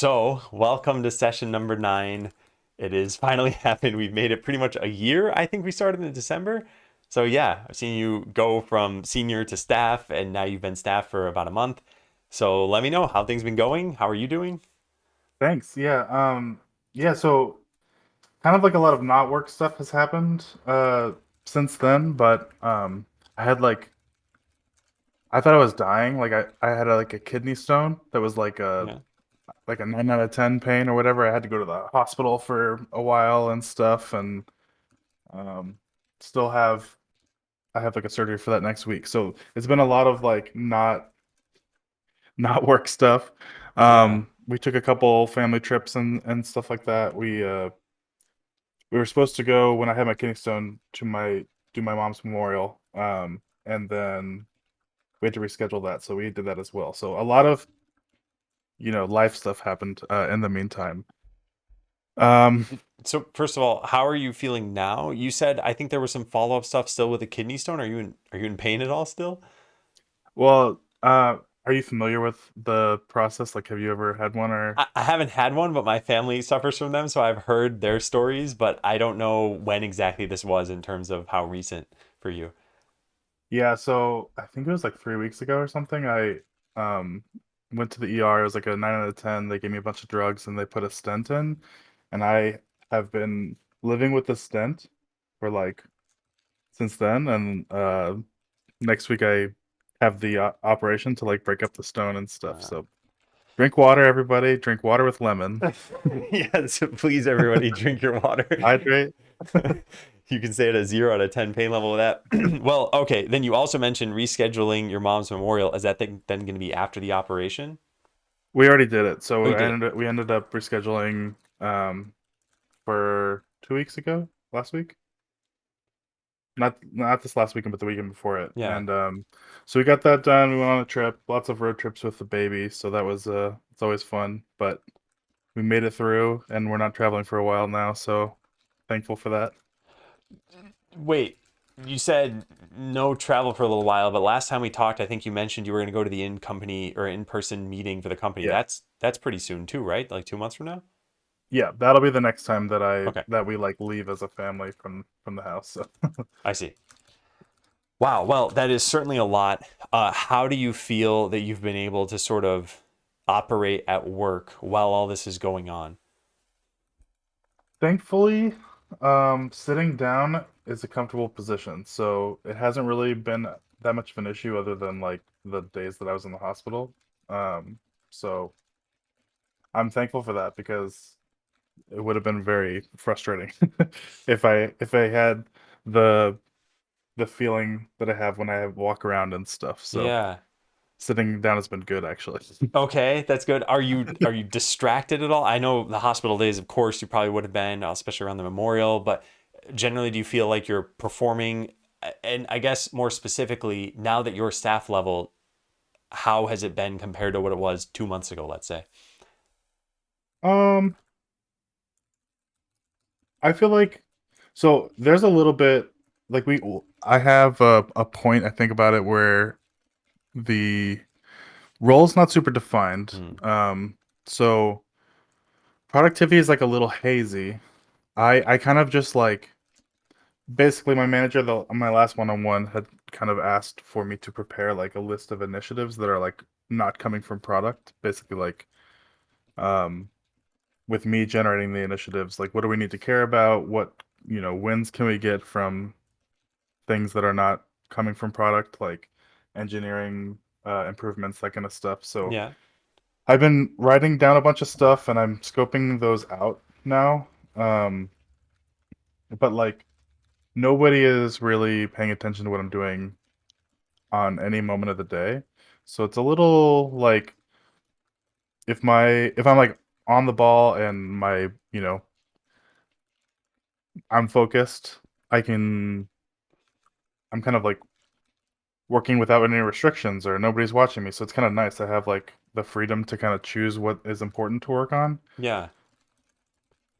So, welcome to session number 9. It is finally happened. We've made it pretty much a year. I think we started in December. So, yeah, I've seen you go from senior to staff, and now you've been staff for about a month. So, let me know how things been going. How are you doing? Thanks. Yeah, so kind of like a lot of not work stuff has happened since then, but I had I thought I was dying. I had like a kidney stone that was Yeah. like a 9 out of 10 pain or whatever. I had to go to the hospital for a while and stuff and um still have I have like a surgery for that next week. So it's been a lot of like not work stuff. Yeah. We took a couple family trips and stuff like that. We were supposed to go when I had my kidney stone to my do my mom's memorial, and then we had to reschedule that, so we did that as well. So a lot of life stuff happened in the meantime. Um, So, first of all, how are you feeling now? You said I think there was some follow-up stuff still with the kidney stone. Are you in pain at all still? well, are you familiar with the process? Like, have you ever had one or? I haven't had one, but my family suffers from them, so I've heard their stories, but I don't know when exactly this was in terms of how recent for you. Yeah, so I think it was like 3 weeks ago or something. I um went to the ER. It was like a 9 out of 10. They gave me a bunch of drugs and they put a stent in, and I have been living with the stent for like since then. And next week I have the operation to like break up the stone and stuff. Uh, So drink water, everybody. Drink water with lemon. yes, please, everybody, drink your water. Hydrate. You can say it a 0 out of 10 pain level with that. Well, okay. Then you also mentioned rescheduling your mom's memorial. Is that thing then going to be after the operation? We already did it. Oh, So you did. we ended up rescheduling for 2 weeks ago, last week. Not this last weekend, but the weekend before it. Yeah. And so we got that done. We went on a trip, lots of road trips with the baby. So that was it's always fun. But we made it through, and we're not traveling for a while now. So thankful for that. Wait, you said no travel for a little while, but last time we talked, I think you mentioned you were going to go to the in company or in person meeting for the company. Yeah. That's pretty soon too, right? Like 2 months from now? Yeah, that'll be the next time Okay, that we like leave as a family from the house. So. I see. Wow. Well, that is certainly a lot. How do you feel that you've been able to sort of operate at work while all this is going on? Thankfully, sitting down is a comfortable position, so it hasn't really been that much of an issue other than like the days that I was in the hospital. So I'm thankful for that because it would have been very frustrating if I had the the feeling that I have when I walk around and stuff. So Yeah. sitting down has been good actually. Okay, that's good. Are you distracted at all? I know the hospital days, of course, you probably would have been, especially around the memorial, but generally, do you feel like you're performing? And I guess more specifically, now that you're staff level, how has it been compared to what it was 2 months ago, let's say? Um, I feel like so there's a little bit like I have a point I think about it where the role's not super defined. Hmm. So productivity is like a little hazy. I kind of just like basically my manager the on my last one-on-one had kind of asked for me to prepare like a list of initiatives that are like not coming from product. Basically like um with me generating the initiatives, like what do we need to care about? What, wins can we get from things that are not coming from product, like engineering improvements, that kind of stuff. So Yeah. I've been writing down a bunch of stuff and I'm scoping those out now. Um, but like nobody is really paying attention to what I'm doing on any moment of the day. So it's a little like if I'm like on the ball and I'm focused, I can I'm kind of like working without any restrictions or nobody's watching me. So it's kind of nice. I have like the freedom to kind of choose what is important to work on. Yeah.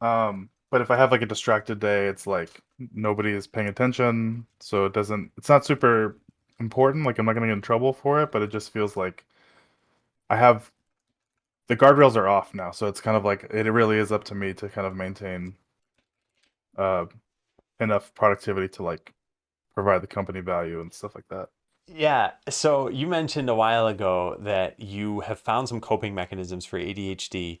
But if I have like a distracted day, it's like nobody is paying attention, so it's not super important. Like I'm not gonna get in trouble for it, but it just feels like I have the guardrails are off now, so it's kind of like it really is up to me to kind of maintain uh enough productivity to like provide the company value and stuff like that. Yeah. So you mentioned a while ago that you have found some coping mechanisms for ADHD.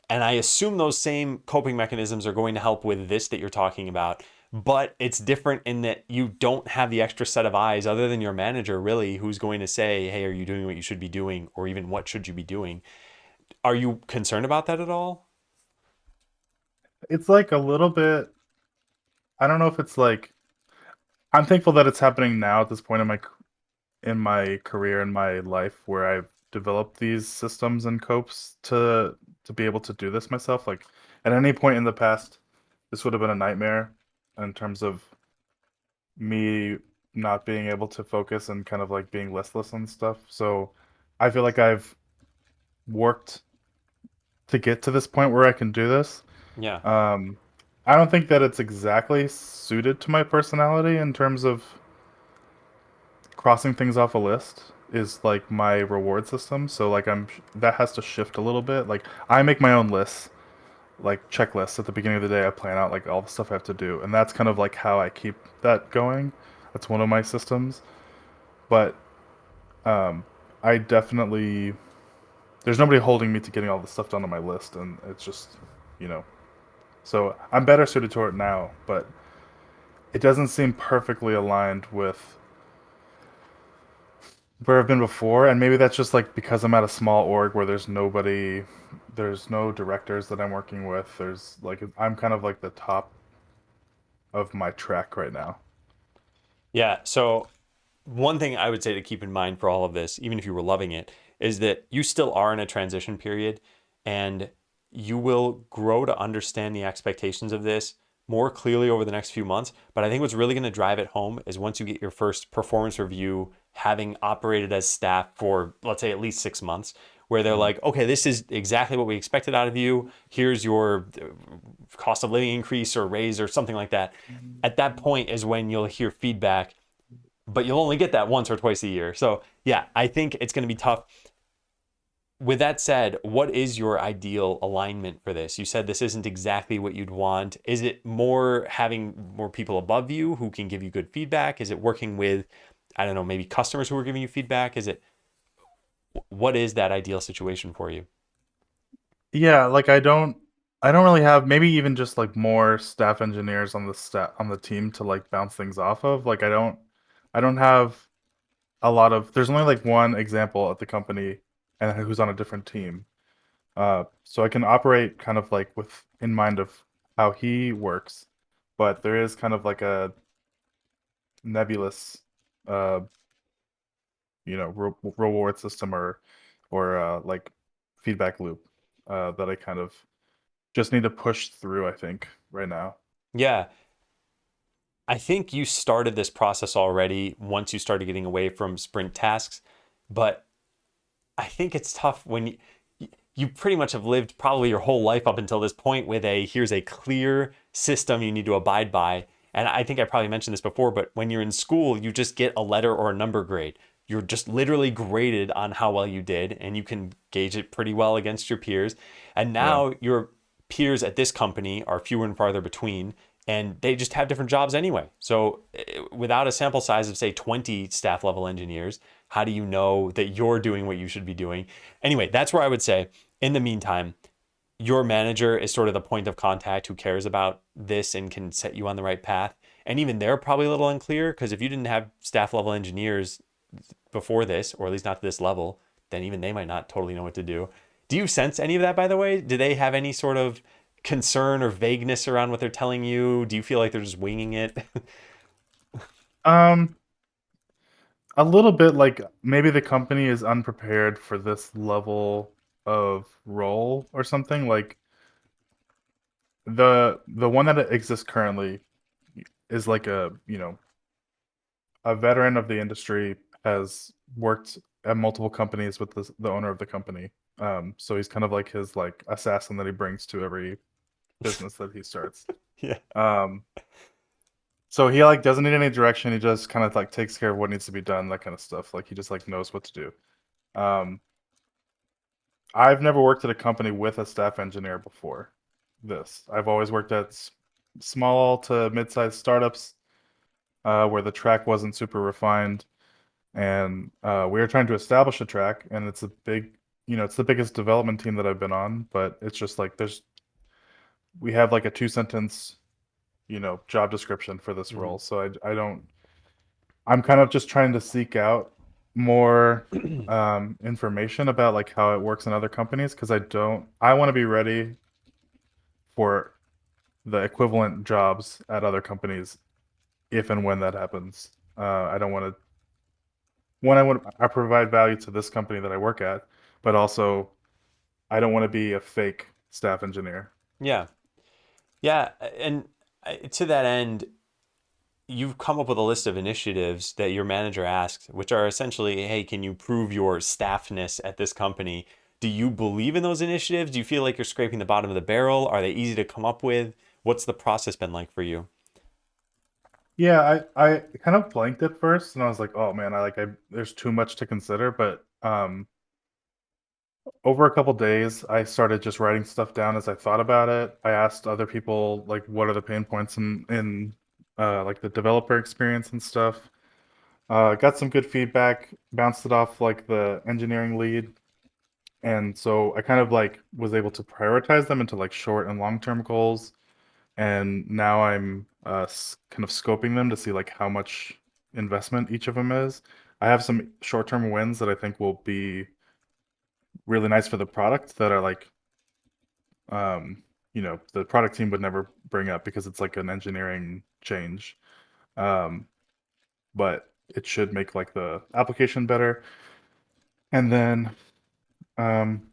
And I assume those same coping mechanisms are going to help with this that you're talking about. But it's different in that you don't have the extra set of eyes other than your manager, really, who's going to say, hey, are you doing what you should be doing? Or even what should you be doing? Are you concerned about that at all? It's like a little bit, I don't know if it's like, I'm thankful that it's happening now at this point in my career in my life where I've developed these systems and copes to be able to do this myself. Like at any point in the past, this would have been a nightmare in terms of me not being able to focus and kind of like being listless and stuff. So I feel like I've worked to get to this point where I can do this. Yeah. Um, I don't think that it's exactly suited to my personality in terms of crossing things off a list is like my reward system. So like that has to shift a little bit. Like I make my own lists, like checklists at the beginning of the day. I plan out like all the stuff I have to do, and that's kind of like how I keep that going. That's one of my systems. But um, I definitely there's nobody holding me to getting all the stuff done on my list, and it's just you know. So I'm better suited to it now, but it doesn't seem perfectly aligned with where I've been before, and maybe that's just like because I'm at a small org where there's no directors that I'm working with. There's like I'm kind of like the top of my track right now. Yeah. So one thing I would say to keep in mind for all of this, even if you were loving it, is that you still are in a transition period and you will grow to understand the expectations of this more clearly over the next few months. But I think what's really going to drive it home is once you get your first performance review, having operated as staff for, let's say, at least 6 months, where they're Mm. like, okay, this is exactly what we expected out of you. Here's your cost of living increase or raise or something like that. At that point is when you'll hear feedback, but you'll only get that once or twice a year. So yeah, I think it's going to be tough. With that said, what is your ideal alignment for this? You said this isn't exactly what you'd want. Is it more having more people above you who can give you good feedback? Is it working with, I don't know, maybe customers who are giving you feedback? Is it, what is that ideal situation for you? Yeah, like I don't really have maybe even just like more staff engineers on the on the team to like bounce things off of. Like I don't have a lot of there's only like one example at the company and who's on a different team. So I can operate kind of like with in mind of how he works, but there is kind of like a nebulous, uh, reward system or like feedback loop that I kind of just need to push through. I think right now. Yeah, I think you started this process already once you started getting away from sprint tasks, but I think it's tough when you pretty much have lived probably your whole life up until this point with a here's a clear system you need to abide by. And I think I probably mentioned this before, but when you're in school, you just get a letter or a number grade. You're just literally graded on how well you did, and you can gauge it pretty well against your peers. And Yeah. now your peers at this company are fewer and farther between, and they just have different jobs anyway. So without a sample size of, say, 20 staff level engineers, how do you know that you're doing what you should be doing? Anyway, that's where I would say, in the meantime, your manager is sort of the point of contact who cares about this and can set you on the right path. And even they're probably a little unclear because if you didn't have staff level engineers before this, or at least not to this level, then even they might not totally know what to do. Do you sense any of that, by the way? Do they have any sort of concern or vagueness around what they're telling you? Do you feel like they're just winging it? Um, a little bit like maybe the company is unprepared for this level of role or something. Like the one that exists currently is like a veteran of the industry, has worked at multiple companies with the owner of the company. So he's kind of like his like assassin that he brings to every business that he starts. Yeah. Um, so he like doesn't need any direction. He just kind of like takes care of what needs to be done, that kind of stuff. Like he just like knows what to do. Um, I've never worked at a company with a staff engineer before this. I've always worked at small to mid-sized startups where the track wasn't super refined, and we were trying to establish a track, and it's a big, it's the biggest development team that I've been on, but it's just like we have like a two-sentence, job description for this Hmm. role, so I don't. I'm kind of just trying to seek out more information about like how it works in other companies because I want to be ready for the equivalent jobs at other companies if and when that happens. I don't want to I provide value to this company that I work at, but also I don't want to be a fake staff engineer. Yeah. Yeah. And to that end, you've come up with a list of initiatives that your manager asks, which are essentially, hey, can you prove your staffness at this company? Do you believe in those initiatives? Do you feel like you're scraping the bottom of the barrel? Are they easy to come up with? What's the process been like for you? Yeah, I kind of blanked at first and I was like, oh man, I there's too much to consider, but over a couple days, I started just writing stuff down as I thought about it. I asked other people like what are the pain points in like the developer experience and stuff. Got some good feedback, bounced it off like the engineering lead, and so I kind of like was able to prioritize them into like short and long-term goals. And now I'm kind of scoping them to see like how much investment each of them is. I have some short-term wins that I think will be really nice for the product that are like the product team would never bring up because it's like an engineering change. Um, but it should make like the application better. And then, um,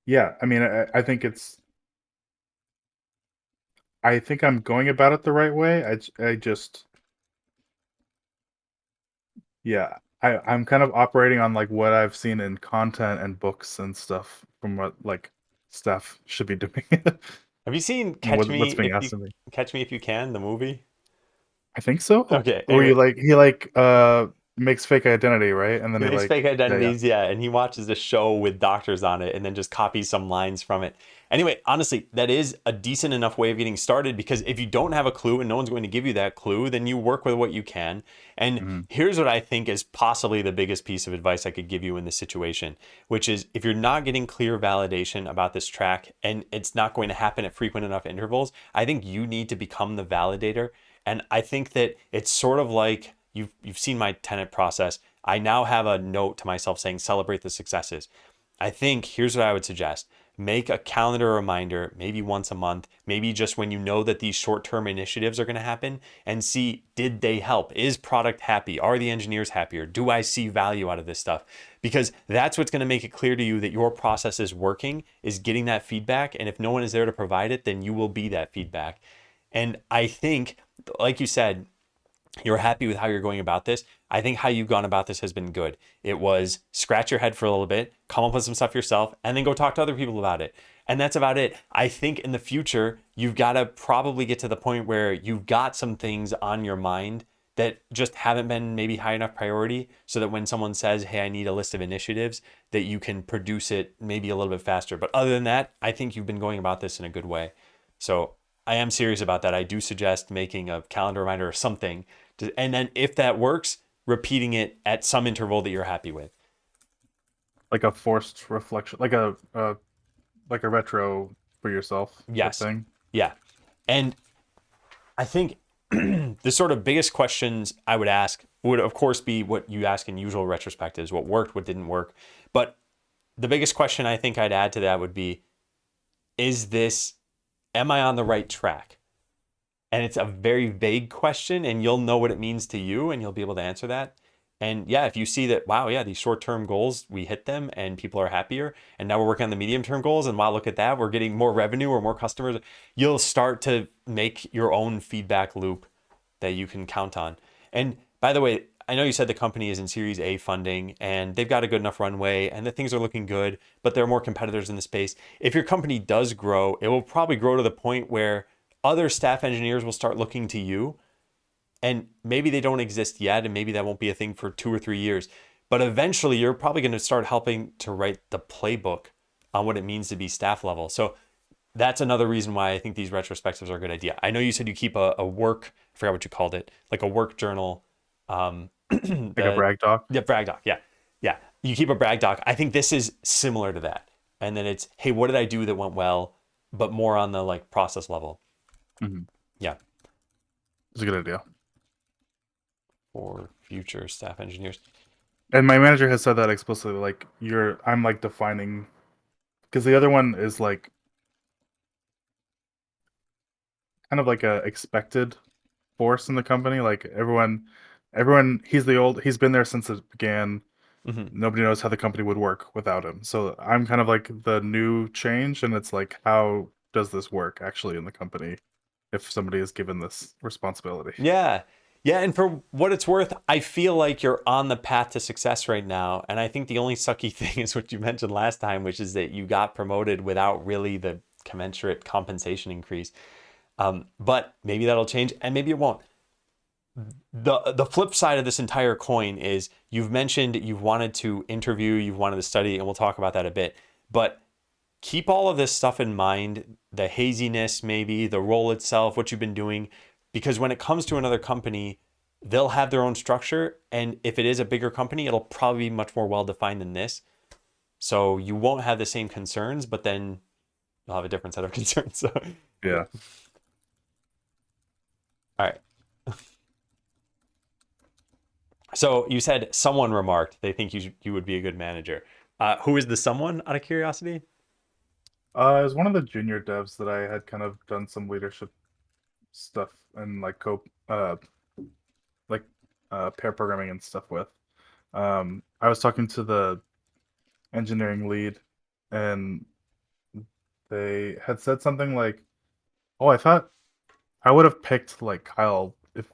yeah, I mean, I think I'm going about it the right way. I just, yeah, I'm kind of operating on like what I've seen in content and books and stuff from what like staff should be doing Have you seen and what's being asked of me. Catch Me If You Can, the movie? I think so. Okay. Or Anyway, he makes fake identity, right? And then he he makes fake like yeah. identities, yeah, and he watches a show with doctors on it and then just copies some lines from it. Anyway, honestly, that is a decent enough way of getting started because if you don't have a clue and no one's going to give you that clue, then you work with what you can. And Mhm. here's what I think is possibly the biggest piece of advice I could give you in this situation, which is if you're not getting clear validation about this track and it's not going to happen at frequent enough intervals, I think you need to become the validator. And I think that it's sort of like you've seen my tenant process. I now have a note to myself saying celebrate the successes. I think here's what I would suggest. Make a calendar reminder, maybe once a month, maybe just when you know that these short term initiatives are going to happen, and see did they help? Is product happy? Are the engineers happier? Do I see value out of this stuff? Because that's what's going to make it clear to you that your process is working, is getting that feedback. And if no one is there to provide it, then you will be that feedback. And I think, like you said, you're happy with how you're going about this. I think how you've gone about this has been good. It was scratch your head for a little bit, come up with some stuff yourself, and then go talk to other people about it. And that's about it. I think in the future, you've got to probably get to the point where you've got some things on your mind that just haven't been maybe high enough priority so that when someone says, hey, I need a list of initiatives, that you can produce it maybe a little bit faster. But other than that, I think you've been going about this in a good way. So I am serious about that. I do suggest making a calendar reminder or something and then if that works, repeating it at some interval that you're happy with. Like a forced reflection, like a retro for yourself type Yes. thing. Yeah. And I think the sort of biggest questions I would ask would, of course, be what you ask in usual retrospectives, what worked, what didn't work. But the biggest question I think I'd add to that would be, is this, am I on the right track? And it's a very vague question, and you'll know what it means to you, and you'll be able to answer that. And yeah, if you see that, wow, yeah, these short-term goals, we hit them and people are happier. And now we're working on the medium-term goals. And wow, look at that, we're getting more revenue or more customers. You'll start to make your own feedback loop that you can count on. And by the way, I know you said the company is in Series A funding and they've got a good enough runway and that things are looking good, but there are more competitors in the space. If your company does grow, it will probably grow to the point where other staff engineers will start looking to you, and maybe they don't exist yet and maybe that won't be a thing for 2 or 3 years, But eventually you're probably going to start helping to write the playbook on what it means to be staff level. So that's another reason why I think these retrospectives are a good idea. I know you said you keep a work, I forgot what you called it, like a work journal. Like a The brag doc. Yeah, brag doc. Yeah. Yeah. You keep a brag doc. I think this is similar to that. And then it's, hey, what did I do that went well, but more on the like process level. Mm-hmm. Yeah. It's a good idea. For future staff engineers. And my manager has said that explicitly. Like I'm like defining, because the other one is like kind of like a expected force in the company. Like he's been there since it began. Hmm. Nobody knows how the company would work without him. So I'm kind of like the new change, and it's like, how does this work actually in the company if somebody is given this responsibility? Yeah. Yeah. And for what it's worth, I feel like you're on the path to success right now. And I think the only sucky thing is what you mentioned last time, which is that you got promoted without really the commensurate compensation increase. But maybe that'll change and maybe it won't. The flip side of this entire coin is you've mentioned you've wanted to interview, you've wanted to study, and we'll talk about that a bit. But keep all of this stuff in mind, the haziness, maybe the role itself, what you've been doing, because when it comes to another company, they'll have their own structure. And if it is a bigger company, it'll probably be much more well defined than this. So you won't have the same concerns, but then you'll have a different set of concerns. So, yeah. Yeah. All right. So you said someone remarked they think you would be a good manager. Who is the someone, out of curiosity? It was one of the junior devs that I had kind of done some leadership stuff and like like pair programming and stuff with. I was talking to the engineering lead, and they had said something like, "Oh, I thought I would have picked like Kyle if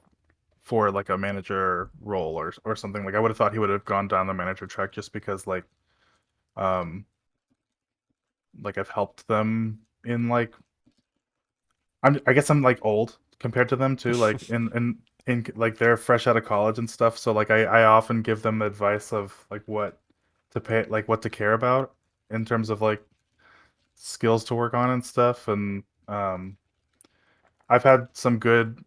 for like a manager role or something. Like I would have thought he would have gone down the manager track just because um like I've helped them in like I guess I'm like old compared to them too. Like in like they're fresh out of college and stuff. So like I often give them advice of like what to pay, like what to care about in terms of like skills to work on and stuff. And I've had some good.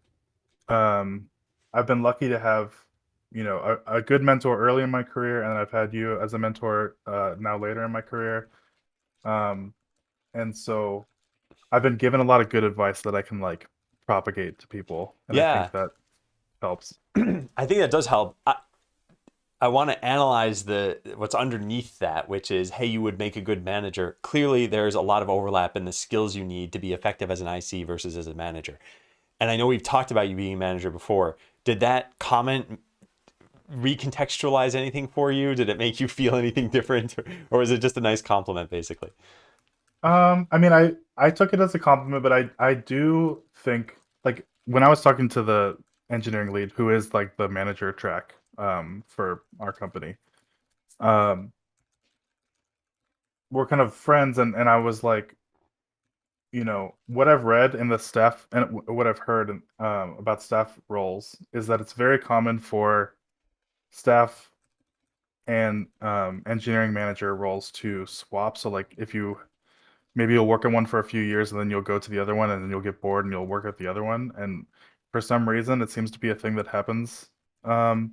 Um, I've been lucky to have a good mentor early in my career, and I've had you as a mentor now later in my career. Um, and so I've been given a lot of good advice that I can like propagate to people, and I think Yeah, that helps. I think that does help. I want to analyze the what's underneath that, which is, hey, you would make a good manager. Clearly, there's a lot of overlap in the skills you need to be effective as an IC versus as a manager. And I know we've talked about you being a manager before. Did that comment recontextualize anything for you? Did it make you feel anything different, or was it just a nice compliment, basically? I mean, I took it as a compliment, but I do think like when I was talking to the engineering lead, who is like the manager track for our company, um, we're kind of friends, and I was like, what I've read in the staff and what I've heard about staff roles is that it's very common for staff and engineering manager roles to swap. So like if you maybe you'll work on one for a few years and then you'll go to the other one and then you'll get bored and you'll work at the other one. And for some reason, it seems to be a thing that happens, um,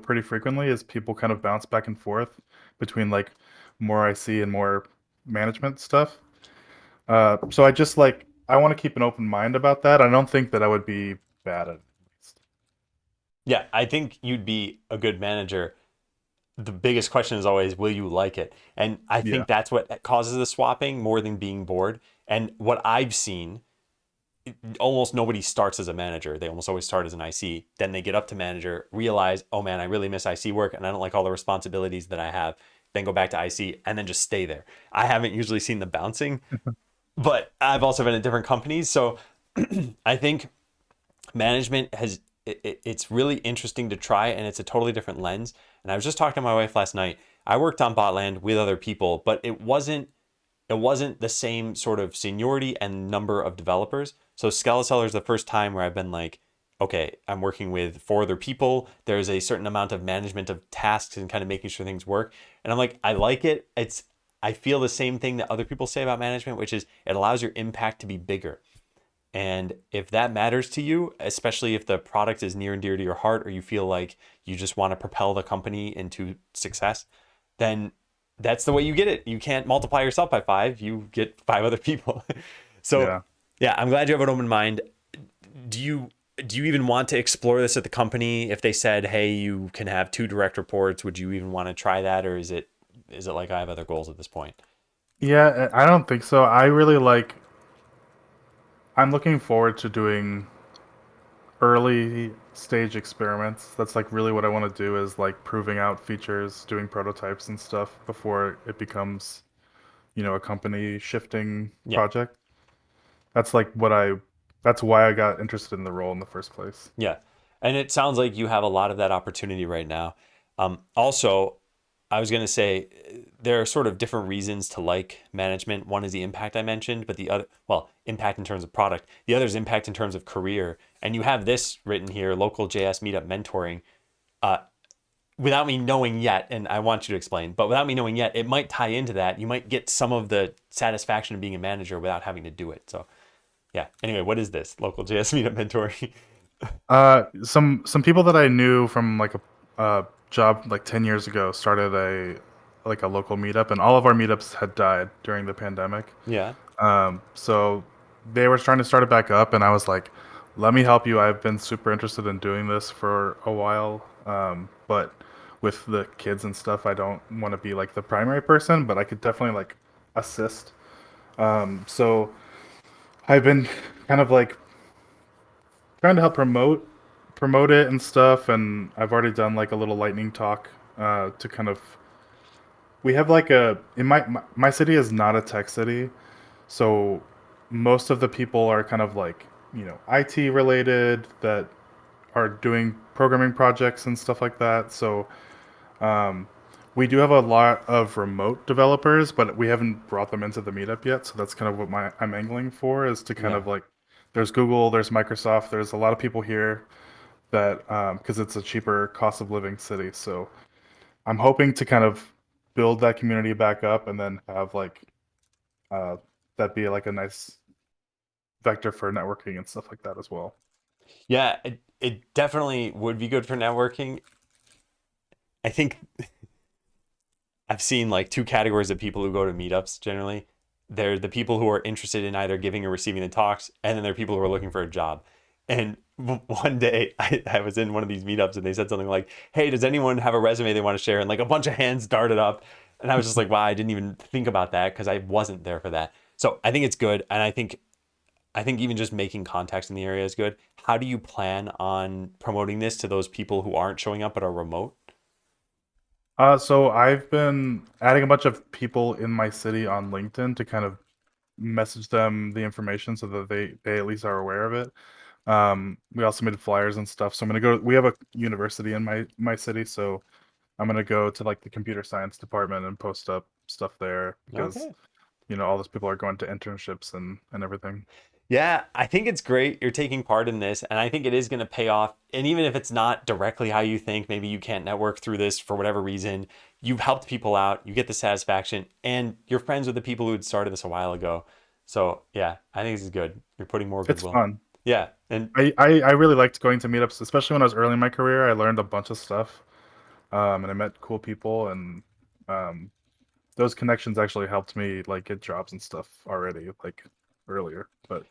pretty frequently is people kind of bounce back and forth between like more IC and more management stuff. So I just like I want to keep an open mind about that. I don't think that I would be bad at it. Yeah, I think you'd be a good manager. The biggest question is always, will you like it? And I Yeah. think that's what causes the swapping more than being bored. And what I've seen, almost nobody starts as a manager. They almost always start as an IC. Then they get up to manager, realize, oh man, I really miss IC work and I don't like all the responsibilities that I have. Then go back to IC and then just stay there. I haven't usually seen the bouncing, but I've also been at different companies. So I think management it's really interesting to try, and it's a totally different lens. And I was just talking to my wife last night. I worked on Botland with other people, but it wasn't the same sort of seniority and number of developers. So Skeleseller is the first time where I've been like, okay, I'm working with four other people. There's a certain amount of management of tasks and kind of making sure things work. And I'm like, I like it. I feel the same thing that other people say about management, which is it allows your impact to be bigger. And if that matters to you, especially if the product is near and dear to your heart, or you feel like you just want to propel the company into success, then that's the way you get it. You can't multiply yourself by five, you get five other people. So, Yeah. yeah, I'm glad you have an open mind. Do you even want to explore this at the company? If they said, "Hey, you can have two direct reports," would you even want to try that, or is it like I have other goals at this point? Yeah, I don't think so. I really like I'm looking forward to doing early stage experiments. That's like really what I want to do is like proving out features, doing prototypes and stuff before it becomes, a company shifting Yeah. project. That's like that's why I got interested in the role in the first place. Yeah. And it sounds like you have a lot of that opportunity right now. Also, I was going to say there are sort of different reasons to like management. One is the impact I mentioned, but the other, well, impact in terms of product. The other is impact in terms of career. And you have this written here, local JS meetup mentoring. Uh, Without me knowing yet, and I want you to explain, but without me knowing yet, it might tie into that. You might get some of the satisfaction of being a manager without having to do it. So, yeah. Anyway, what is this local JS meetup mentoring? Some people that I knew from like a job like 10 years ago started a local meetup, and all of our meetups had died during the pandemic. Yeah. So they were trying to start it back up, and I was like, "Let me help you. I've been super interested in doing this for a while, but with the kids and stuff, I don't want to be like the primary person, but I could definitely like assist." So I've been kind of like trying to help promote it and stuff, and I've already done like a little lightning talk to kind of. We have like a in my city is not a tech city, so most of the people are kind of like, IT related that are doing programming projects and stuff like that. So um, we do have a lot of remote developers, but we haven't brought them into the meetup yet. So that's kind of what I'm angling for is to kind Yeah. of like, there's Google, there's Microsoft, there's a lot of people here that because it's a cheaper cost of living city. So I'm hoping to kind of build that community back up and then have like uh, that be like a nice vector for networking and stuff like that as well. Yeah, it definitely would be good for networking. I think I've seen like two categories of people who go to meetups generally. They're the people who are interested in either giving or receiving the talks, and then there are people who are looking for a job. And one day I was in one of these meetups and they said something like, "Hey, does anyone have a resume they want to share?" And like a bunch of hands darted up. And I was just like, wow, I didn't even think about that because I wasn't there for that. So I think it's good. And I think even just making contacts in the area is good. How do you plan on promoting this to those people who aren't showing up but are remote? So I've been adding a bunch of people in my city on LinkedIn to kind of message them the information so that they at least are aware of it. We also made flyers and stuff. So I'm gonna go. We have a university in my city, so I'm gonna go to like the computer science department and post up stuff there because Okay. all those people are going to internships and everything. Yeah, I think it's great you're taking part in this, and I think it is going to pay off. And even if it's not directly how you think, maybe you can't network through this for whatever reason, you've helped people out, you get the satisfaction, and you're friends with the people who had started this a while ago. So, yeah, I think this is good. You're putting more It's goodwill. fun. Yeah, and I really liked going to meetups, especially when I was early in my career. I learned a bunch of stuff, and I met cool people, and um, those connections actually helped me like get jobs and stuff already, like earlier. But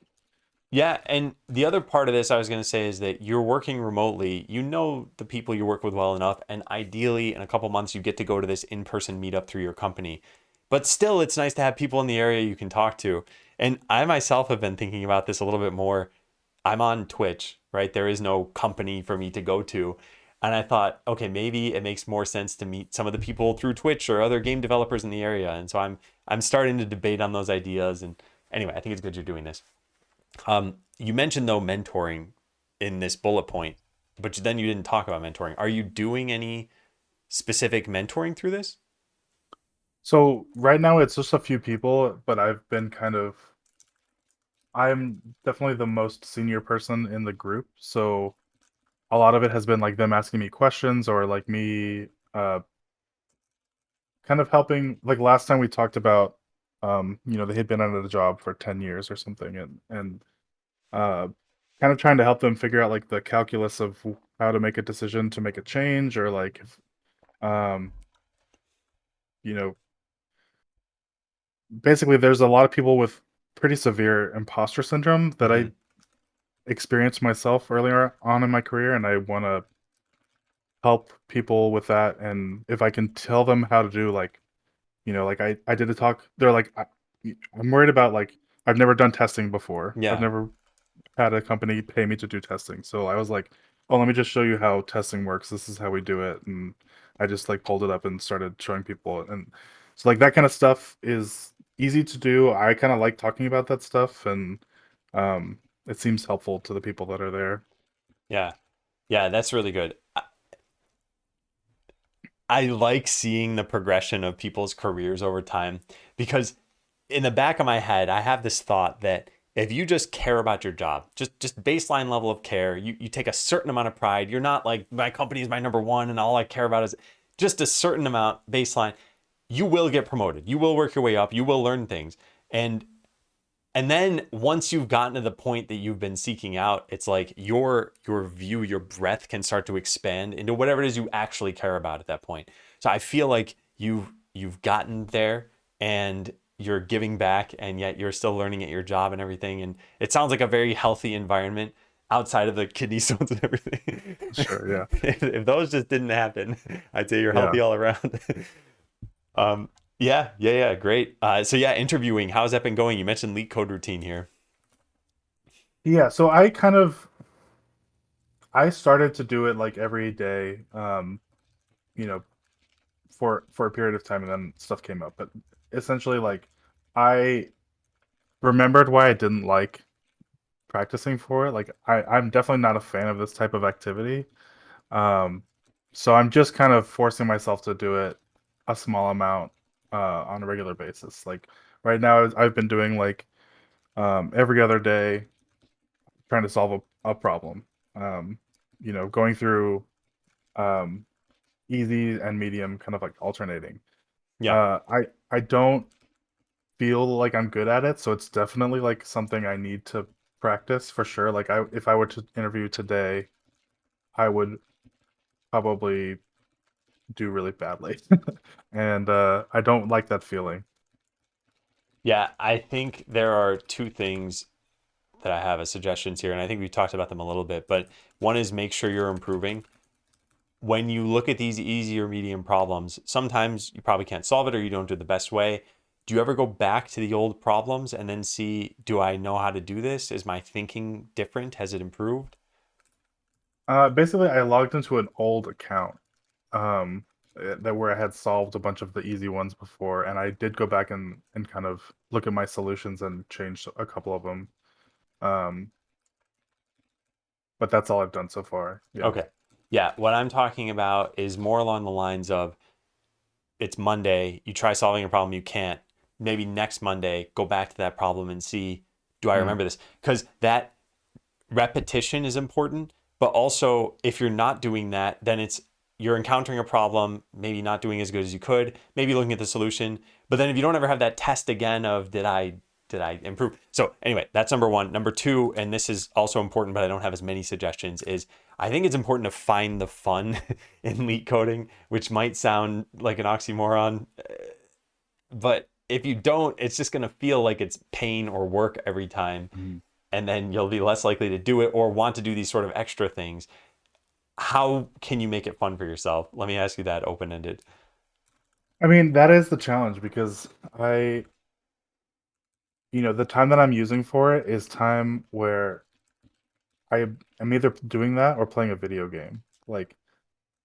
yeah, and the other part of this I was going to say is that you're working remotely. You know the people you work with well enough, and ideally in a couple months you get to go to this in-person meetup through your company. But still, it's nice to have people in the area you can talk to. And I myself have been thinking about this a little bit more. I'm on Twitch, right? There is no company for me to go to. And I thought, okay, maybe it makes more sense to meet some of the people through Twitch or other game developers in the area. And so I'm starting to debate on those ideas. And anyway, I think it's good you're doing this. You mentioned though mentoring in this bullet point, but then you didn't talk about mentoring. Are you doing any specific mentoring through this? so right now it's just a few people, but I've been kind of I'm definitely the most senior person in the group, so a lot of it has been like them asking me questions or like me kind of helping. Like last time we talked about, they had been out of the job for 10 years or something, and uh, kind of trying to help them figure out like the calculus of how to make a decision to make a change, or like if, um, you know, basically there's a lot of people with pretty severe imposter syndrome that Hmm. I experienced myself earlier on in my career, and I want to help people with that. And if I can tell them how to do like, like I did a talk, they're like, I'm worried about like I've never done testing before. I've Yeah. never had a company pay me to do testing. So I was like, oh, let me just show you how testing works. This is how we do it. And I just like pulled it up and started showing people. And so like that kind of stuff is easy to do. I kind of like talking about that stuff, and um it seems helpful to the people that are there. Yeah. Yeah, that's really good. I like seeing the progression of people's careers over time because in the back of my head, I have this thought that if you just care about your job, just baseline level of care, you take a certain amount of pride. You're not like my company is my number one and all I care about is just a certain amount baseline. You will get promoted. You will work your way up. You will learn things. And and then once you've gotten to the point that you've been seeking out, it's like your view, your breadth can start to expand into whatever it is you actually care about at that point. So I feel like you've gotten there and you're giving back and yet you're still learning at your job and everything. And it sounds like a very healthy environment outside of the kidney stones and everything. Sure, yeah. If those just didn't happen, I'd say you're Yeah. healthy all around. Um, yeah, great. So yeah, interviewing, how's that been going? You mentioned leak code routine here. Yeah, so I started to do it like every day, you know, for a period of time, and then stuff came up. But essentially like I remembered why I didn't like practicing for it. Like I'm definitely not a fan of this type of activity. Um so I'm just kind of forcing myself to do it a small amount on a regular basis. Like right now I've been doing like every other day trying to solve a problem. Um going through um easy and medium, kind of like alternating. Yeah, I don't feel like I'm good at it, so it's definitely like something I need to practice for sure. Like if I were to interview today, I would probably do really badly. And I don't like that feeling. yeah. I think there are two things that I have as suggestions here, and I think we talked about them a little bit. But one is make sure you're improving. When you look at these easy or medium problems, sometimes you probably can't solve it or you don't do it the best way. Do you ever go back to the old problems and then see, do I know how to do this? Is my thinking different? Has it improved? Basically I logged into an old account that where I had solved a bunch of the easy ones before, and I did go back and kind of look at my solutions and change a couple of them. Um, but that's all I've done so far. Yeah. Okay. Yeah, what I'm talking about is more along the lines of it's Monday, you try solving a problem, you can't. Maybe next Monday, go back to that problem and see, do I Hmm. remember this? Because that repetition is important, but also if you're not doing that, then it's you're encountering a problem, maybe not doing as good as you could, maybe looking at the solution. But then if you don't ever have that test again of did I improve? So anyway, that's number one. Number two, and this is also important, but I don't have as many suggestions, is I think it's important to find the fun in leak coding, which might sound like an oxymoron, but if you don't, it's just going to feel like it's pain or work every time. Hmm. And then you'll be less likely to do it or want to do these sort of extra things. How can you make it fun for yourself? Let me ask you that open ended. I mean, that is the challenge because the time that I'm using for it is time where I am either doing that or playing a video game. Like,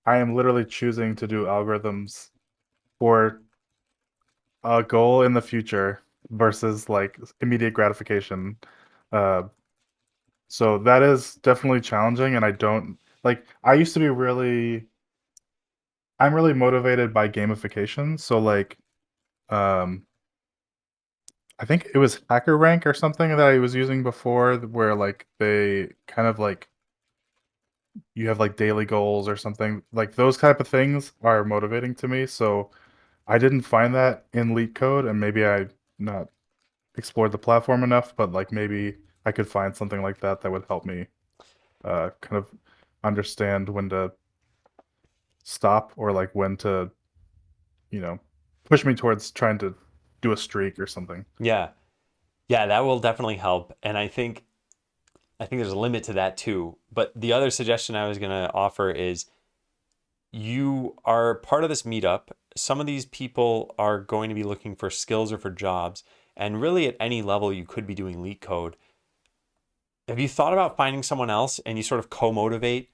I am literally choosing to do algorithms for a goal in the future versus like immediate gratification. Uh, so that is definitely challenging, and I don't like. I used to be I'm really motivated by gamification. So like, um, I think it was Hacker Rank or something that I was using before, where like they kind of like you have like daily goals or something. Like those type of things are motivating to me. So I didn't find that in Leak Code, and maybe I not explored the platform enough, but like maybe I could find something like that that would help me kind of understand when to stop or like when to, you know, push me towards trying to do a streak or something. Yeah. Yeah, that will definitely help. And I think there's a limit to that too. But the other suggestion I was going to offer is you are part of this meetup. Some of these people are going to be looking for skills or for jobs. And really, at any level, you could be doing leak code. Have you thought about finding someone else and you sort of co-motivate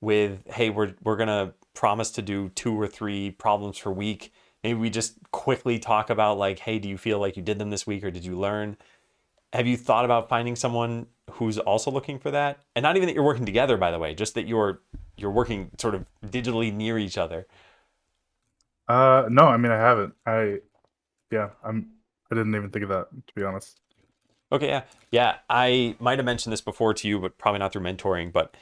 with, hey, we're gonna promise to do 2 or 3 problems per week. Maybe we just quickly talk about like, hey, do you feel like you did them this week or did you learn? Have you thought about finding someone who's also looking for that? And not even that you're working together, by the way, just that you're working sort of digitally near each other. No, I mean I haven't. Yeah, I didn't even think of that, to be honest. Okay, yeah. Yeah, I might have mentioned this before to you, but probably not through mentoring, but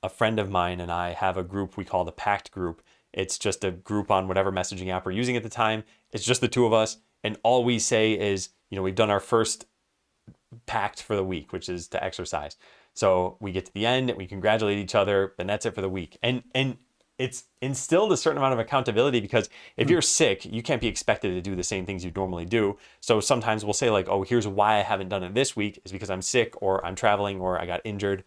a friend of mine and I have a group we call the Pact group. It's just a group on whatever messaging app we're using at the time. It's just the two of us, and all we say is, we've done our first pact for the week, which is to exercise. So we get to the end, we congratulate each other, and that's it for the week. And it's instilled a certain amount of accountability because if Hmm. you're sick, you can't be expected to do the same things you normally do. So sometimes we'll say like, "Oh, here's why I haven't done it this week is because I'm sick or I'm traveling or I got injured."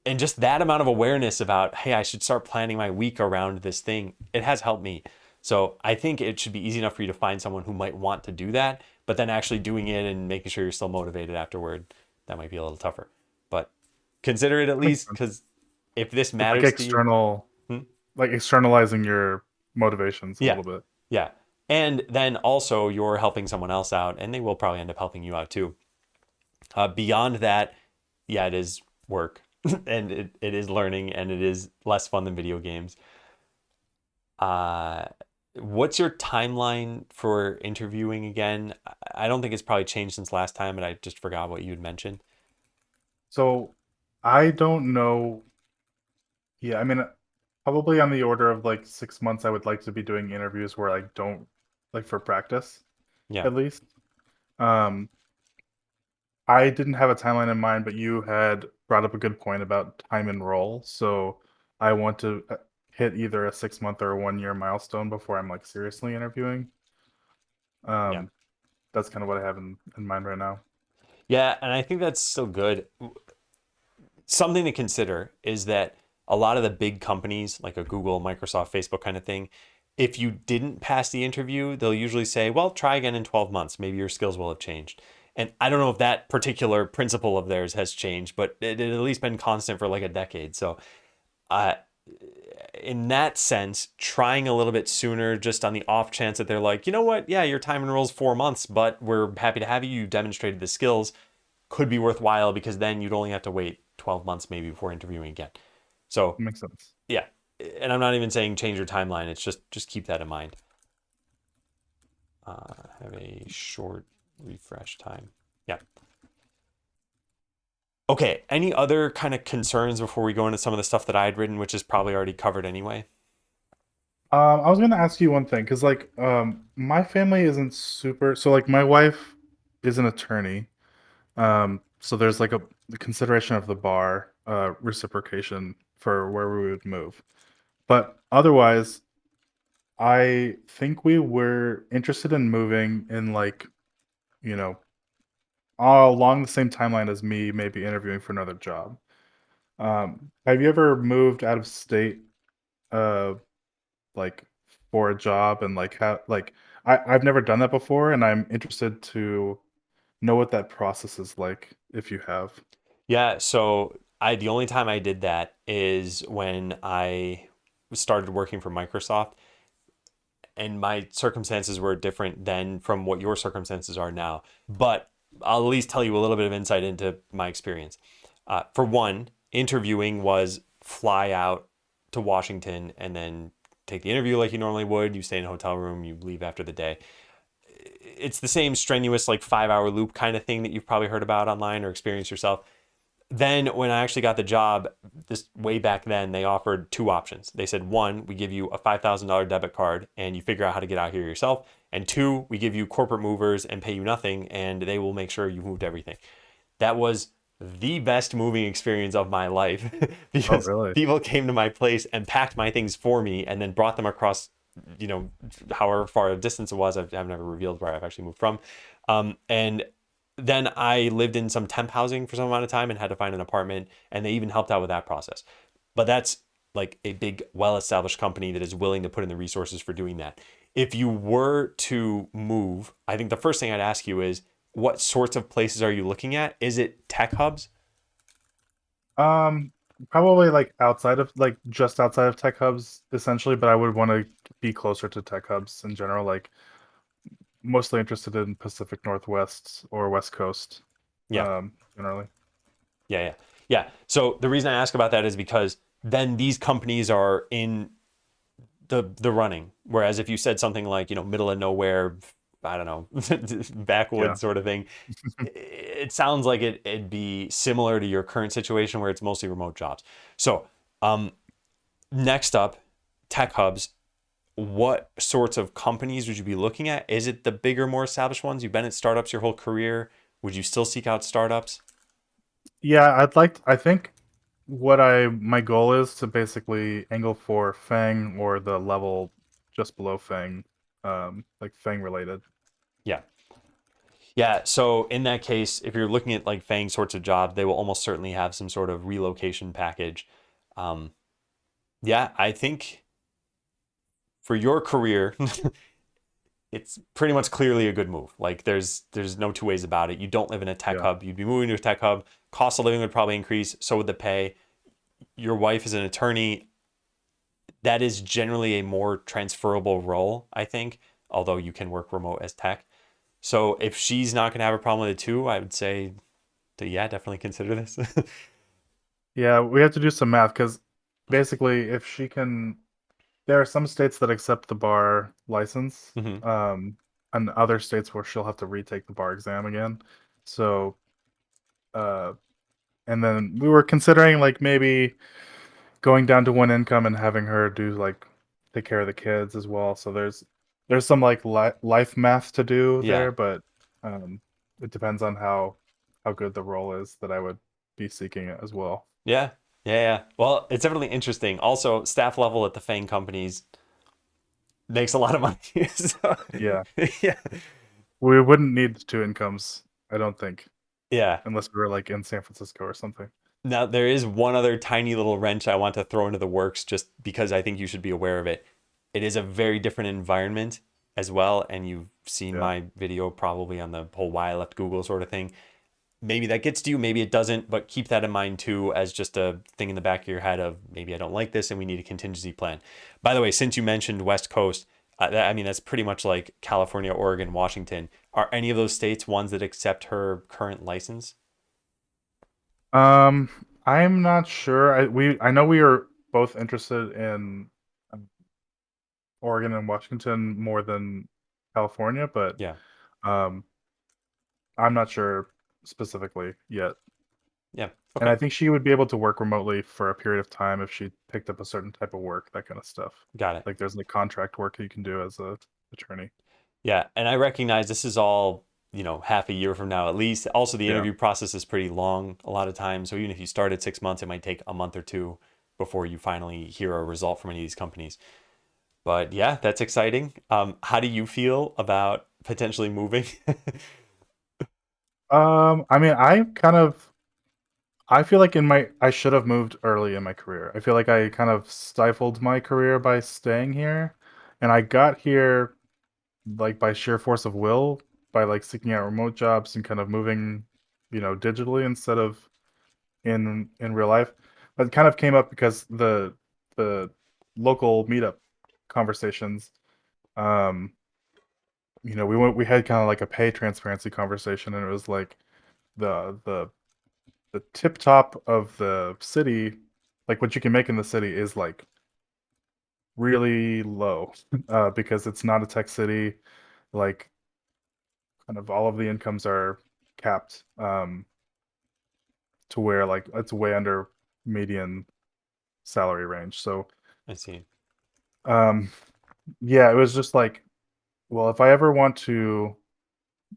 And just that amount of awareness about, "Hey, I should start planning my week around this thing." It has helped me. So I think it should be easy enough for you to find someone who might want to do that, but then actually doing it and making sure you're still motivated afterward, that might be a little tougher. But consider it at Makes least sense. because if this It's like matters to you, hmm? externalizing your motivations a Yeah, little bit. yeah. And then also you're helping someone else out, and they will probably end up helping you out too. Beyond that, yeah, it is work and it is learning and it is less fun than video games. Uh, what's your timeline for interviewing again? I don't think it's probably changed since last time, and I just forgot what you had mentioned. So I don't know. Yeah, I mean, probably on the order of like 6 months, I would like to be doing interviews where I don't like for practice Yeah, at least. Um, I didn't have a timeline in mind, but you had brought up a good point about time and role. So I want to hit either a 6 month or a 1 year milestone before I'm like seriously interviewing. yeah, Um, that's kind of what I have in mind right now. yeah, and I think that's still good. Something to consider is that a lot of the big companies like a Google, Microsoft, Facebook kind of thing, if you didn't pass the interview, they'll usually say, well, try again in 12 months. Maybe your skills will have changed. And I don't know if that particular principle of theirs has changed, but it had at least been constant for like a decade. So, uh, in that sense, trying a little bit sooner, just on the off chance that they're like, you know what, yeah, your time enrolls 4 months, but we're happy to have you. You demonstrated the skills, could be worthwhile because then you'd only have to wait 12 months maybe before interviewing again. So Makes sense. yeah, and I'm not even saying change your timeline. It's just keep that in mind. Have a short refresh time. Yeah. Okay. Any other kind of concerns before we go into some of the stuff that I had written, which is probably already covered anyway? I was gonna ask you one thing, because like my family isn't super, so like my wife is an attorney. So there's like a the consideration of the bar, reciprocation for where we would move. But otherwise, I think we were interested in moving in like, you know, along the same timeline as me maybe interviewing for another job. Have you ever moved out of state uh like for a job, and like how like I've never done that before, and I'm interested to know what that process is like if you have. Yeah. So the only time I did that is when I started working for Microsoft, and my circumstances were different than from what your circumstances are now. But I'll at least tell you a little bit of insight into my experience. For one, interviewing was fly out to Washington and then take the interview like you normally would. You stay in a hotel room, you leave after the day. it's the same strenuous like 5 hour loop kind of thing that you've probably heard about online or experienced yourself. Then when I actually got the job, this way back then, they offered two options. They said, one, we give you a $5,000 debit card and you figure out how to get out here yourself. And two, we give you corporate movers and pay you nothing and they will make sure you moved everything. That was the best moving experience of my life Oh, because really? people came to my place and packed my things for me and then brought them across, you know, however far a distance it was. I've never revealed where I've actually moved from. And then I lived in some temp housing for some amount of time and had to find an apartment, and they even helped out with that process. But that's like a big, well established company that is willing to put in the resources for doing that. If you were to move, I think the first thing I'd ask you is what sorts of places are you looking at? Is it tech hubs? Um, Probably like outside of like just outside of tech hubs essentially, but I would want to be closer to tech hubs in general. Like mostly interested in Pacific Northwest or West Coast, Yeah, generally. yeah, yeah, yeah. So the reason I ask about that is because then these companies are in the running. Whereas if you said something like, middle of nowhere, I don't know, Yeah. backwoods sort of thing, it sounds like it'd be similar to your current situation where it's mostly remote jobs. So, um, next up, tech hubs. What sorts of companies would you be looking at? Is it the bigger, more established ones? You've been at startups your whole career. Would you still seek out startups? Yeah, I think my goal is to basically angle for Fang or the level just below Fang, like Fang related. Yeah. Yeah, so in that case, if you're looking at like Fang sorts of jobs, they will almost certainly have some sort of relocation package. Um, yeah, I think for your career, it's pretty much clearly a good move. Like there's no two ways about it. You don't live in a tech Yeah. hub. You'd be moving to a tech hub. Cost of living would probably increase. So would the pay. Your wife is an attorney. That is generally a more transferable role, I think. Although you can work remote as tech. So if she's not going to have a problem with it too, I would say, yeah, definitely consider this. Yeah, we have to do some math because basically if she can there are some states that accept the bar license, Hmm. and other states where she'll have to retake the bar exam again. So, uh, and then we were considering like maybe going down to one income and having her do like take care of the kids as well. So there's some like life math to do Yeah. there, but um, it depends on how good the role is that I would be seeking it as well. Yeah. Yeah. Yeah. Well, it's definitely interesting. Also, staff level at the Fang companies makes a lot of money. So, Yeah, yeah. we wouldn't need two incomes, I don't think, Yeah. unless we were like in San Francisco or something. Now, there is one other tiny little wrench I want to throw into the works just because I think you should be aware of it. It is a very different environment as well. And you've seen Yeah. my video probably on the whole why I left Google sort of thing. Maybe that gets to you, maybe it doesn't, but keep that in mind too as just a thing in the back of your head of maybe I don't like this and we need a contingency plan. By the way, since you mentioned West Coast, I mean, that's pretty much like California, Oregon, Washington. Are any of those states ones that accept her current license? Um, I'm not sure. I know we are both interested in um, Oregon and Washington more than California, but Yeah. um, I'm not sure specifically yet. Yeah. And I Okay. think she would be able to work remotely for a period of time if she picked up a certain type of work, that kind of stuff. Got it. Like there's like contract work you can do as a attorney. Yeah. And I recognize this is all, half a year from now at least. Also, the Yeah. interview process is pretty long a lot of times. So even if you start at 6 months, it might take a month or two before you finally hear a result from any of these companies. But yeah, that's exciting. How do you feel about potentially moving? I mean, I feel like I should have moved early in my career. I feel like I kind of stifled my career by staying here, and I got here like by sheer force of will, by like seeking out remote jobs and kind of moving, digitally instead of in real life. But it kind of came up because the local meetup conversations, um, we had kind of like a pay transparency conversation, and it was like the the the tip top of the city, like what you can make in the city is like really low, because it's not a tech city. Like kind of all of the incomes are capped to where like it's way under median salary range. So I see. um, yeah, it was just like, well, if I ever want to,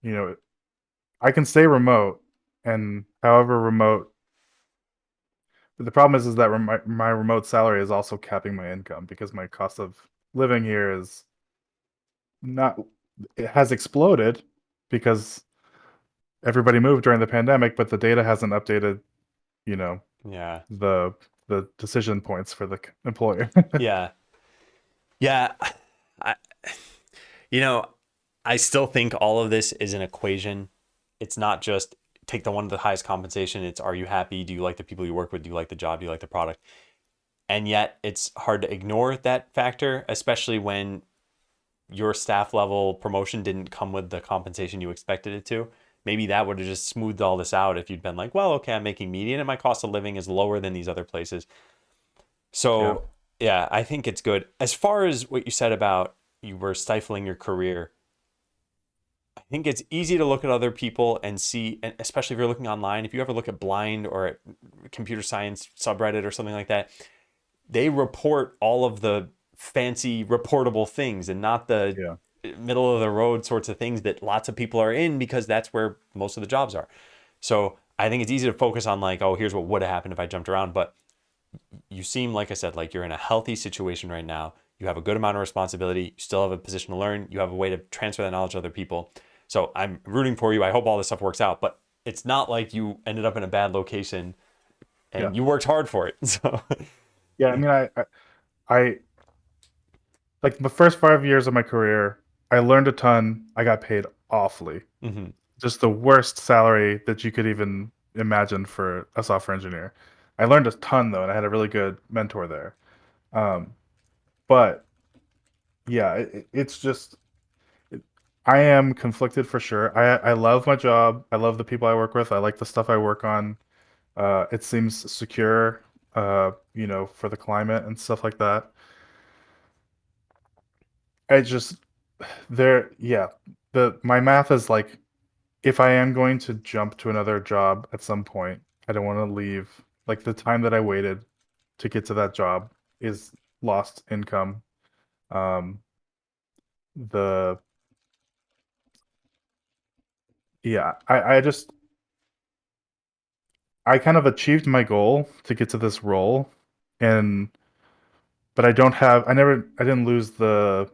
you know, I can stay remote, and however remote. But the problem is that my remote salary is also capping my income because my cost of living here is not. It has exploded because everybody moved during the pandemic, but the data hasn't updated. You know, Yeah. the the decision points for the employer. Yeah. Yeah. I, you know, I still think all of this is an equation. It's not just take the one with the highest compensation. It's are you happy? Do you like the people you work with? Do you like the job? Do you like the product? And yet it's hard to ignore that factor, especially when your staff level promotion didn't come with the compensation you expected it to. Maybe that would have just smoothed all this out if you'd been like, well, okay, I'm making median and my cost of living is lower than these other places. Yeah, So, yeah, I think it's good. As far as what you said about you were stifling your career, I think it's easy to look at other people and see, and especially if you're looking online, if you ever look at Blind or at computer science subreddit or something like that, they report all of the fancy reportable things and not the yeah, middle of the road sorts of things that lots of people are in because that's where most of the jobs are. So I think it's easy to focus on like, oh, here's what would have happened if I jumped around. But you seem, like I said, like you're in a healthy situation right now. You have a good amount of responsibility. You still have a position to learn. You have a way to transfer that knowledge to other people. So I'm rooting for you. I hope all this stuff works out. But it's not like you ended up in a bad location yeah, and you worked hard for it. So yeah. I mean, I like the first 5 years of my career, I learned a ton. I got paid awfully, mhm. just the worst salary that you could even imagine for a software engineer. I learned a ton though, and I had a really good mentor there. Um, but yeah, it's just it, I am conflicted for sure. I love my job. I love the people I work with. I like the stuff I work on. It seems secure, for the climate and stuff like that. I just yeah, the my math is like if I am going to jump to another job at some point, I don't want to leave like the time that I waited to get to that job is lost income. Um, the yeah, I kind of achieved my goal to get to this role, and but I didn't lose the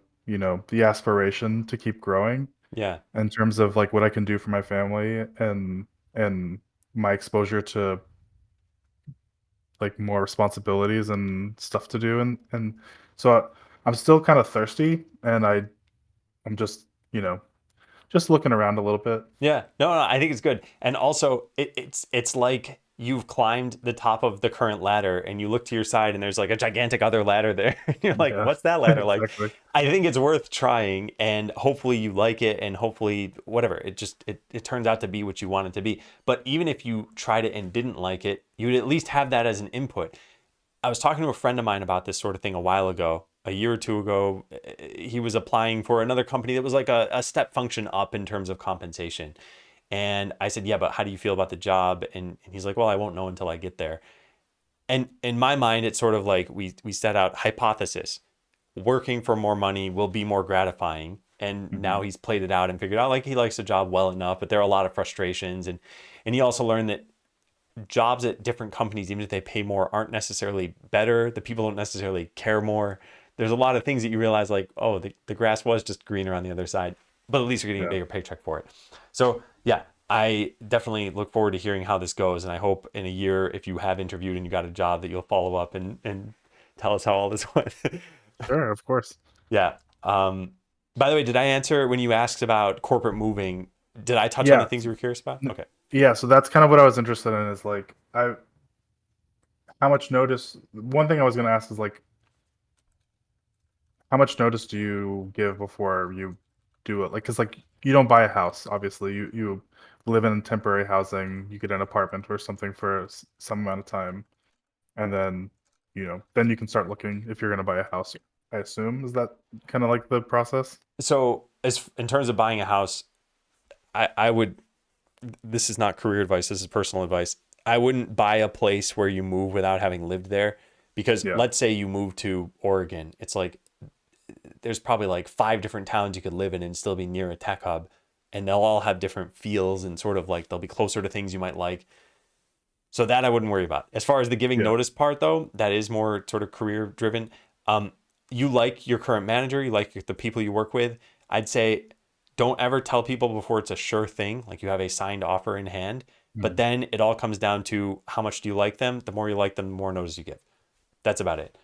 aspiration to keep growing Yeah. in terms of like what I can do for my family and my exposure to like more responsibilities and stuff to do and so I'm still kind of thirsty and I'm just, just looking around a little bit. Yeah, no, I think it's good. And also, it's like you've climbed the top of the current ladder, and you look to your side, and there's like a gigantic other ladder there. And you're like, Yeah. what's that ladder like? Exactly. I think it's worth trying, and hopefully you like it, and hopefully whatever it turns out to be what you want it to be. But even if you tried it and didn't like it, you would at least have that as an input. I was talking to a friend of mine about this sort of thing a while ago, a year or two ago. He was applying for another company that was like a step function up in terms of compensation. And I said, yeah, but how do you feel about the job? And he's like, well, I won't know until I get there. And in my mind, it's sort of like we set out hypothesis. Working for more money will be more gratifying. And now Mhm. he's played it out and figured out like he likes the job well enough, but there are a lot of frustrations. And he also learned that jobs at different companies, even if they pay more, aren't necessarily better. The people don't necessarily care more. There's a lot of things that you realize, like, oh, the grass was just greener on the other side, but at least you're getting a Yeah. bigger paycheck for it. So, yeah, I definitely look forward to hearing how this goes. And I hope in a year, if you have interviewed and you got a job, that you'll follow up and tell us how all this went. Sure, of course. Yeah. By the way, did I answer when you asked about corporate moving? Did I touch on the Yeah. things you were curious about? Okay. Yeah, so that's kind of what I was interested in is like I how much notice one thing I was going to ask is like how much notice do you give before you do it? Like, cause like you don't buy a house, obviously. You live in temporary housing. You get an apartment or something for some amount of time, and then then you can start looking if you're gonna buy a house. I assume is that kind of like the process? So, as in terms of buying a house, I would, this is not career advice, this is personal advice. I wouldn't buy a place where you move without having lived there, because Yeah. let's say you move to Oregon. It's like there's probably like five different towns you could live in and still be near a tech hub, and they'll all have different feels and sort of like they'll be closer to things you might like. So that I wouldn't worry about. As far as the giving Yeah. notice part though, that is more sort of career driven. Um, you like your current manager, you like the people you work with. I'd say don't ever tell people before it's a sure thing, like you have a signed offer in hand. But Mm. then it all comes down to how much do you like them? The more you like them, the more notice you give. That's about it.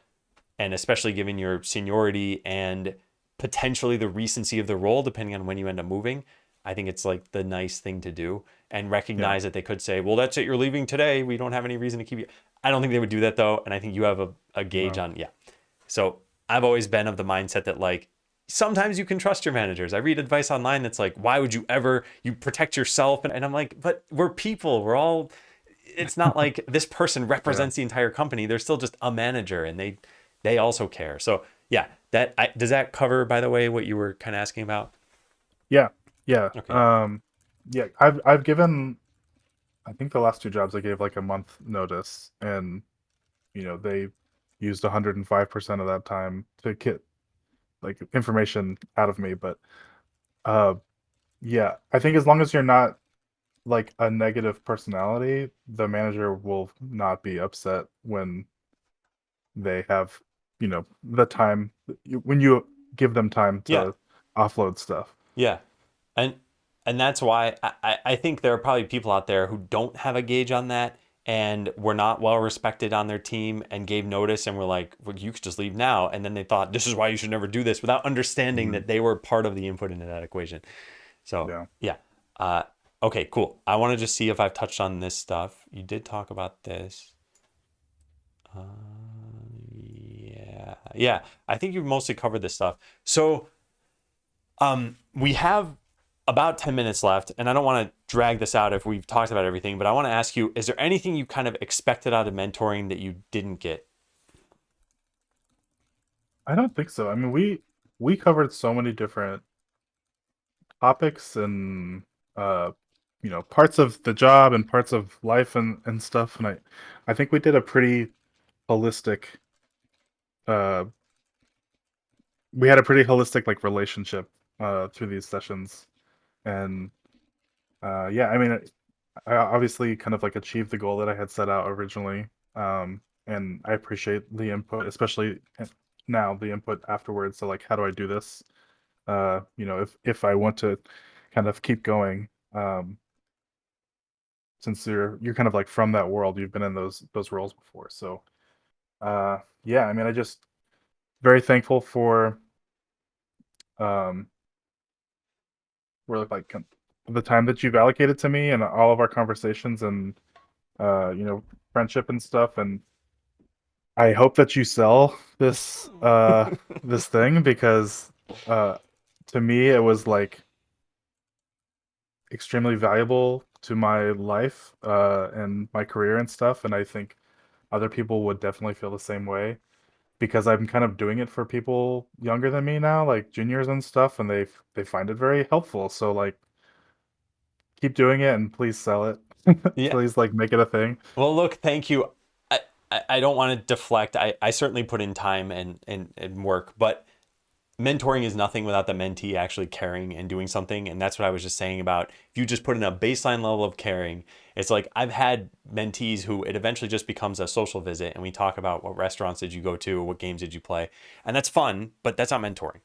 And especially given your seniority and potentially the recency of the role, depending on when you end up moving, I think it's like the nice thing to do, and Yeah. recognize that they could say, well, that's it, you're leaving today. We don't have any reason to keep you. I don't think they would do that though. And I think you have a gauge No. on, yeah. So I've always been of the mindset that like sometimes you can trust your managers. I read advice online that's like, why would you ever, you protect yourself? And I'm like, but we're people. We're all, it's not like this person Yeah. represents the entire company. They're still just a manager, and they also care. So yeah, does that cover, by the way, what you were kind of asking about? Yeah. Yeah. Okay. Yeah. I've given, I think the last two jobs I gave like a month notice, and they used 105% of that time to get like information out of me. But uh yeah, I think as long as you're not like a negative personality, the manager will not be upset when they have, the time when you give them time Yeah. to offload stuff. Yeah. And that's why I think there are probably people out there who don't have a gauge on that and were not well respected on their team and gave notice and were like, well, you could just leave now. And then they thought this is why you should never do this, without understanding Mhm. that they were part of the input into that equation. So Yeah. yeah. Uh, okay, cool. I want to just see if I've touched on this stuff. You did talk about this. Yeah. Yeah. I think you've mostly covered this stuff. So we have about 10 minutes left, and I don't want to drag this out if we've talked about everything, but I want to ask you, is there anything you kind of expected out of mentoring that you didn't get? I don't think so. I mean, we covered so many different topics and uh parts of the job and parts of life and stuff, and I think we did a pretty holistic uh we had a pretty holistic like relationship through these sessions. And yeah, I mean, I obviously kind of like achieved the goal that I had set out originally. And I appreciate the input, especially now the input afterwards. So like, how do I do this? If I want to kind of keep going, since you're kind of like from that world, you've been in those roles before. So yeah, I mean, I just very thankful um like the time that you've allocated to me and all of our conversations and friendship and stuff. And I hope that you sell this thing, because uh to me it was like extremely valuable to my life and my career and stuff. And I think other people would definitely feel the same way, because I'm kind of doing it for people younger than me now, like juniors and stuff, and they find it very helpful. So like, keep doing it and please sell it. Yeah. Please like make it a thing. Well, look, thank you. I don't want to deflect. I certainly put in time and work, but mentoring is nothing without the mentee actually caring and doing something. And that's what I was just saying about if you just put in a baseline level of caring. It's like I've had mentees who it eventually just becomes a social visit, and we talk about what restaurants did you go to, what games did you play, and that's fun, but that's not mentoring.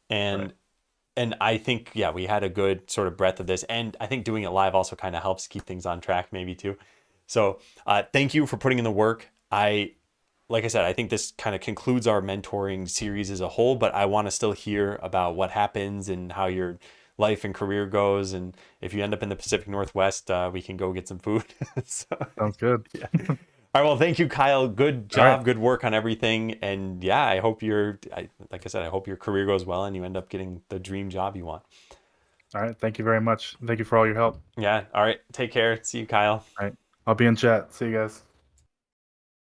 Right. And I think yeah, we had a good sort of breadth of this, and I think doing it live also kind of helps keep things on track maybe too. So thank you for putting in the work. Like I said, I think this kind of concludes our mentoring series as a whole, but I want to still hear about what happens and how your life and career goes. And if you end up in the Pacific Northwest, we can go get some food. So, Sounds good. yeah. All right. Well, thank you, Kyle. Good All right. job. Good work on everything. And yeah, I hope like I said, I hope your career goes well and you end up getting the dream job you want. All right. Thank you very much. Thank you for all your help. Yeah. All right. Take care. See you, Kyle. All right. I'll be in chat. See you guys.